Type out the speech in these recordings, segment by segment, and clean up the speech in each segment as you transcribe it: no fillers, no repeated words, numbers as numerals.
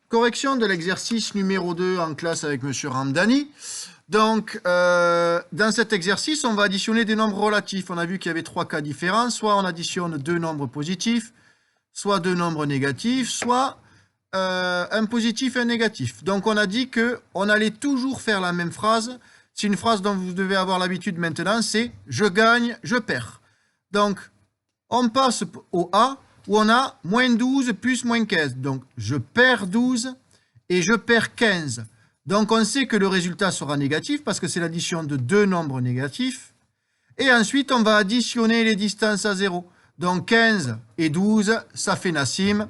Correction de l'exercice numéro 2 en classe avec M. Ramdani. Donc, dans cet exercice, on va additionner des nombres relatifs. On a vu qu'il y avait 3 cas différents. Soit on additionne 2 nombres positifs, soit 2 nombres négatifs, soit un positif et un négatif. Donc, on a dit qu'on allait toujours faire la même phrase. C'est une phrase dont vous devez avoir l'habitude maintenant, c'est « je gagne, je perds ». Donc, on passe au A, où on a moins 12 plus moins 15. Donc, je perds 12 et je perds 15. Donc, on sait que le résultat sera négatif parce que c'est l'addition de 2 nombres négatifs. Et ensuite, on va additionner les distances à 0. Donc, 15 et 12, ça fait Nassim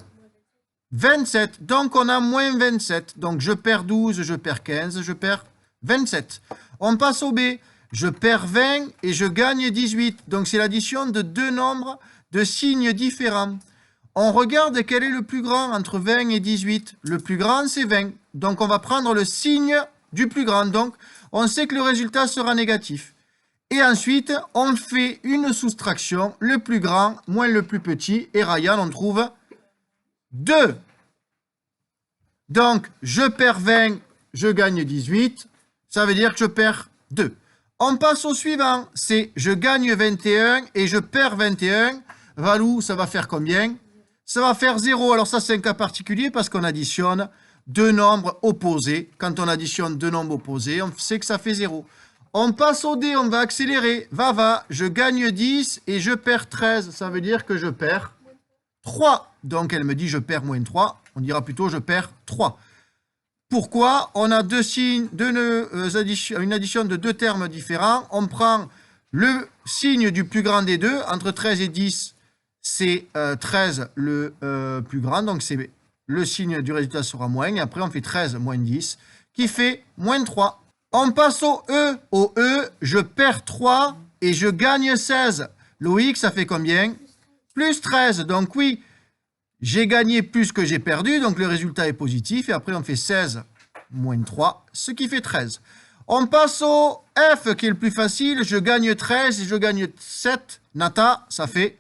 27. Donc, on a moins 27. Donc, je perds 12, je perds 15, je perds 27. On passe au B. Je perds 20 et je gagne 18. Donc, c'est l'addition de 2 nombres de signes différents. On regarde quel est le plus grand entre 20 et 18. Le plus grand, c'est 20. Donc, on va prendre le signe du plus grand. Donc, on sait que le résultat sera négatif. Et ensuite, on fait une soustraction. Le plus grand moins le plus petit. Et Ryan, on trouve 2. Donc, je perds 20, je gagne 18. Ça veut dire que je perds 2. On passe au suivant. C'est je gagne 21 et je perds 21. Valou, ça va faire combien? Ça va faire 0. Alors ça, c'est un cas particulier parce qu'on additionne 2 nombres opposés. Quand on additionne 2 nombres opposés, on sait que ça fait 0. On passe au D, on va accélérer. Va, je gagne 10 et je perds 13. Ça veut dire que je perds 3. Donc elle me dit je perds moins 3. On dira plutôt je perds 3. Pourquoi? On a une addition de 2 termes différents. On prend le signe du plus grand des deux. Entre 13 et 10, c'est 13 le plus grand. Donc, c'est le signe du résultat sera moins. Et après, on fait 13 moins 10, qui fait moins 3. On passe au E. Au E, je perds 3 et je gagne 16. Loïc, ça fait combien? Plus 13. Donc, oui, j'ai gagné plus que j'ai perdu, donc le résultat est positif. Et après, on fait 16 moins 3, ce qui fait 13. On passe au F, qui est le plus facile. Je gagne 13 et je gagne 7. Nata, ça fait...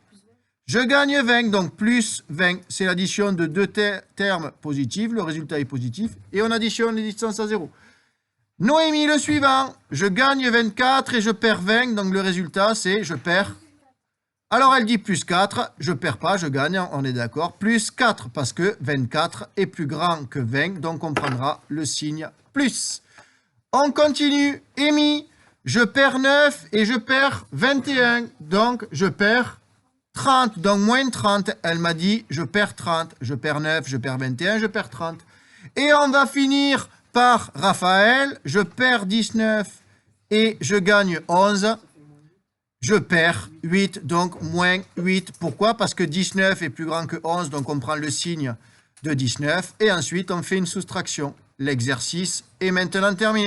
Je gagne 20, donc plus 20. C'est l'addition de 2 termes positifs. Le résultat est positif. Et on additionne les distances à 0. Noémie, le suivant. Je gagne 24 et je perds 20. Donc le résultat, c'est je perds... Alors, elle dit plus 4, je ne perds pas, je gagne, on est d'accord. Plus 4, parce que 24 est plus grand que 20, donc on prendra le signe plus. On continue. Amy, je perds 9 et je perds 21, donc je perds 30. Donc, moins 30, elle m'a dit, je perds 30, je perds 9, je perds 21, je perds 30. Et on va finir par Raphaël, je perds 19 et je gagne 11. Je perds 8, donc moins 8. Pourquoi? Parce que 19 est plus grand que 11, donc on prend le signe de 19. Et ensuite, on fait une soustraction. L'exercice est maintenant terminé.